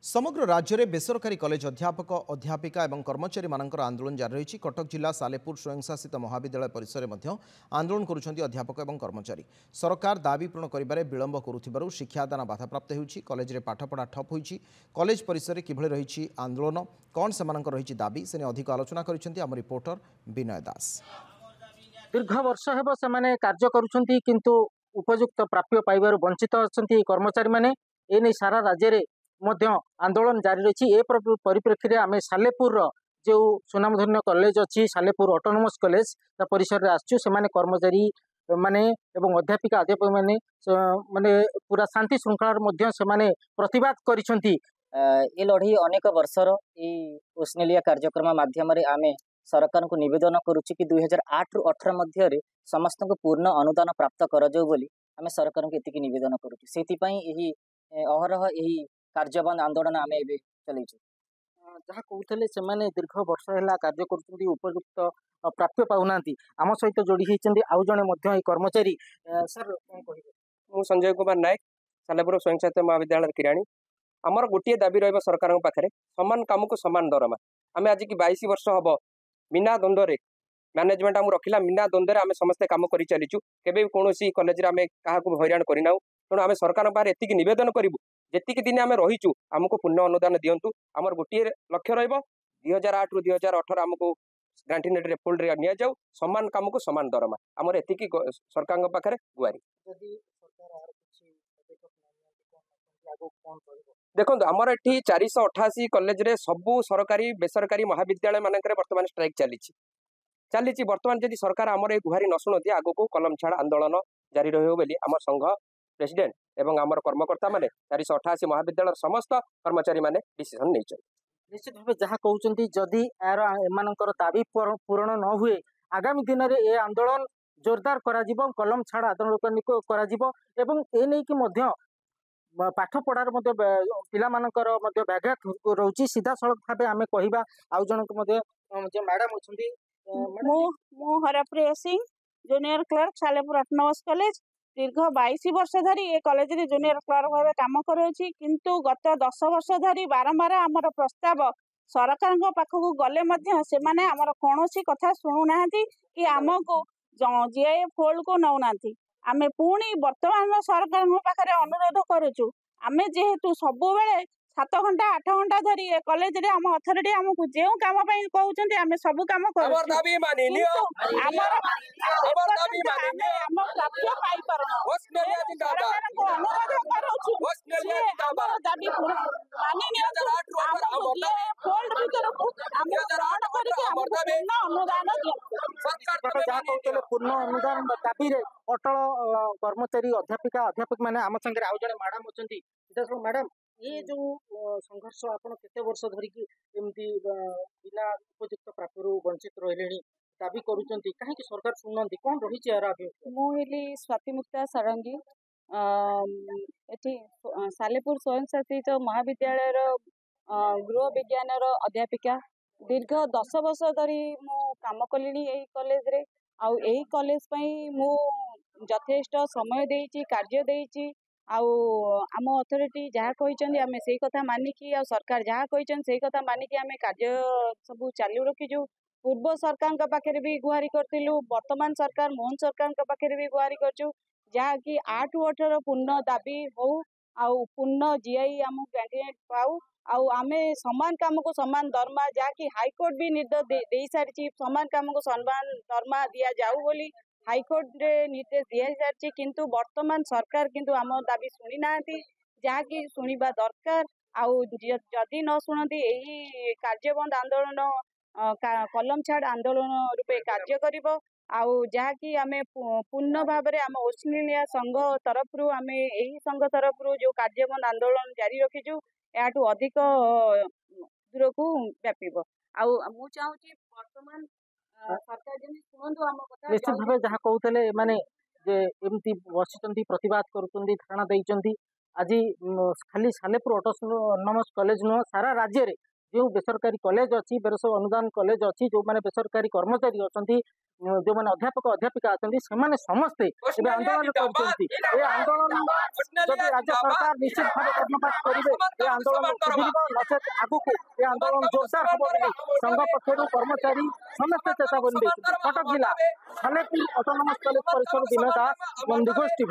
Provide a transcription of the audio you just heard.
समग्र राज्य में बेसरकारी कॉलेज अध्यापक अध्यापिका और कर्मचारी मानकर आंदोलन जारी रही। कटक जिला सालेपुर स्वयंशासित महाविद्यालय परिसर में आंदोलन करुछंती अध्यापक और कर्मचारी। सरकार दाबी पूरण करिबारे विलंब करुथिबारु शिक्षादान बाधाप्राप्त होउछि। कॉलेज रे पाठपढ़ा ठप होइछि। कॉलेज परिसर में किभଳି रही आंदोलन कौन सेमानकर रही दाबी से अधिक आलोचना करिसेंती आम रिपोर्टर विनय दास। दीर्घ वर्ष हेब से कार्य करुछंती किंतु उपयुक्त प्राप्य पाइबारु वंचित अछंती कर्मचारी माने। एने सारा राज्य रे मध्य आंदोलन जारी रही। ए परिप्रेक्षी में आम सालेपुर जो सुनामधन्य कॉलेज अच्छी सालेपुर ऑटोनोमस कॉलेज परिसर में आसचु। से कर्मचारी माने एवं अध्यापिका अध्यापक माने माने पूरा शांति श्रृंखला से प्रतिवाद करिसेंती। ये लड़ाई अनेक वर्षर उष्णलिया कार्यक्रम माध्यम आम सरकार को निवेदन करुच्ची कि 2008 रु 18 मध्य समस्त को पूर्ण अनुदान प्राप्त कर आम सरकार को एति निवेदन करुच्ची। से अहरह यही कार्यबंद आंदोलन आम ए चलू। जहाँ कहते से दीर्घ वर्ष है कार्य कर उपयुक्त प्राप्य पाऊना। आम सहित जोड़ी होती आउ जड़े कर्मचारी। सर कौन कह मु संजय कुमार नायक सालेपुर स्वयंशासित महाविद्यालय किराणी। आमर गोटे दाबी रही सरकार पाखे सामान कम को सामान दरमा। आम आज की 22 वर्ष हम बिना द्वंद्व मैनेजमेंट आम रखिला बिना द्वंद्व आम समस्ते कम कर चलीचु। केबे कौन कॉलेज आम क्या हैरान करना। तेणु आम सरकार पाखे एति निवेदन करूँ जेतिक दिन आम रहीचु आमको पूर्ण अनुदान दिंतु। आमर गोटे लक्ष्य रही 2008 रु 2018 आमको ग्रांटीनेट रेफोल्ड नि जाऊ सामान कम को सामान दरमा। आमर एति सरकार पाखे गुहारी। देखो आमर ये 488 कॉलेज रे सबू सरकारी बेसरकारी महाविद्यालय मानक बर्तमान स्ट्राइक चली बर्तमान जदि सरकार आमर ये गुहारी न शुणती आग को कलम छाड़ आंदोलन जारी रही आम संघ प्रेसिडेंट एवं आमर कर्मकर्ता माने 488 महाविद्यालय समस्त कर्मचारी माने डिसीजन नहीं चल। निश्चित भाव जहाँ कहते जदि यार एमानकर दाबी पूरण न हुए आगामी दिन में ये आंदोलन जोरदार करा जिवो। कलम छाड़ आंदोलन करा जिवो एवं ए नै कि मध्य पाठ पढ़ार मध्य पिला मानकर मध्य व्याघात रहुछि। सीधा सड़क भाव आम कहवा आउ जनक मध्य जो मैडम अछंती मु Harpriya Singh junior clerk Salepur autonomous college दीर्घ 22 वर्ष धरी ए कॉलेज रे जूनियर क्लर्क भाव काम करुछि। किंतु गत 10 वर्ष धरी बारंबार आमर प्रस्ताव सरकार पाखक गले मध्य से माने आमर कौनसी कथा शुणुना कि आमको जीआईएफ होल्ड को नौना। आमे पुणी वर्तमान सरकार पाखे अनुरोध करुचु। आमे जेहेतु सब बेले 7 घंटा 8 घंटा धरी कॉलेज रे आम अथॉरिटी हमको जो काम कहते आम सब काम पूर्ण अनुदान दाबी अटल कर्मचारी अध्यापिका अध्यापक मैंने आम संगे आउ जड़े मैडम अच्छा। मैडम ये जो संघर्ष आपन केते वर्ष धरिकी एमती बिना उपयुक्त प्राप्यरू वंचित रहिले दाबी करूचंती काहे कि सरकार सुनंती कौन रही यार मु हेली स्वाति मुक्ता सारंगी एठी सालेपुर स्वयंशासित महाविद्यालय गृह विज्ञान अध्यापिका दीर्घ 10 वर्ष धरी मु काम कलिनी एही कॉलेज रे। आउ एही कॉलेज पई मु यथेष्ट समय देइची कार्य देइची। आउ आम अथॉरिटी जहाँ कहते आम से कथा मानिकी आ सरकार जहाँ कहते से कथा मानिकी आम कार्य सब चालू रखीचु। पूर्व सरकार पाखे भी गुहारी करूँ वर्तमान सरकार मोहन सरकार पाखे भी गुहारी करचु जहाँकि 8 रु 18 पूर्ण दाबी हो आउ पूर्ण जीआई आम ग्रांटीनेट पाऊ आउ आमे समान काम को समान दरमा जहाँकि हाईकोर्ट भी निर्देश दे सारी समान काम को समान दरमा दिया जाऊ बोली हाईकोर्ट रे निर्देश दिया सारी। किंतु वर्तमान सरकार किंतु आम दाबी शुणी ना जहाँकि शुणा दरकार। आउ जदि न शुणती यही कार्यबंद आंदोलन कलम छाड़ आंदोलन रूपे कार्य करिबो। आउ जहाँकि आम पूर्ण भाव में आम ओस्ट्रेलिया संघ तरफ आम यही संघ तरफ जो कार्यबंद आंदोलन जारी रखीचु याठू अधिक दूर को व्यापीब। आउ मु चाहूची वर्तमान सरकार जन सुनंतु आम कथा। निश्चित भाव जहाँ कहते माने जे एमती बसिचंती प्रतिवाद करुचंती धारणा देइचंती आज खाली सालेपुर ऑटोनोमस कॉलेज नुह सारा राज्य रे जो बेसरकारी कॉलेज अच्छी बेरोजगार अनुदान कॉलेज अच्छी जो मैंने बेसरकारी कर्मचारी अच्छा जो मैंने अध्यापक अध्यापिका अच्छा से समस्ते आंदोलन कर आंदोलन जब राज्य सरकार निश्चित भाव कर्णपात करेंगे आंदोलन नचेत आगू ये आंदोलन जोरदार हम संघ पक्ष कर्मचारी समस्त चेतावनी कटक जिला सालेपुर ऑटोनोमस कॉलेज परिसर दिन दास दिगोष्ठी।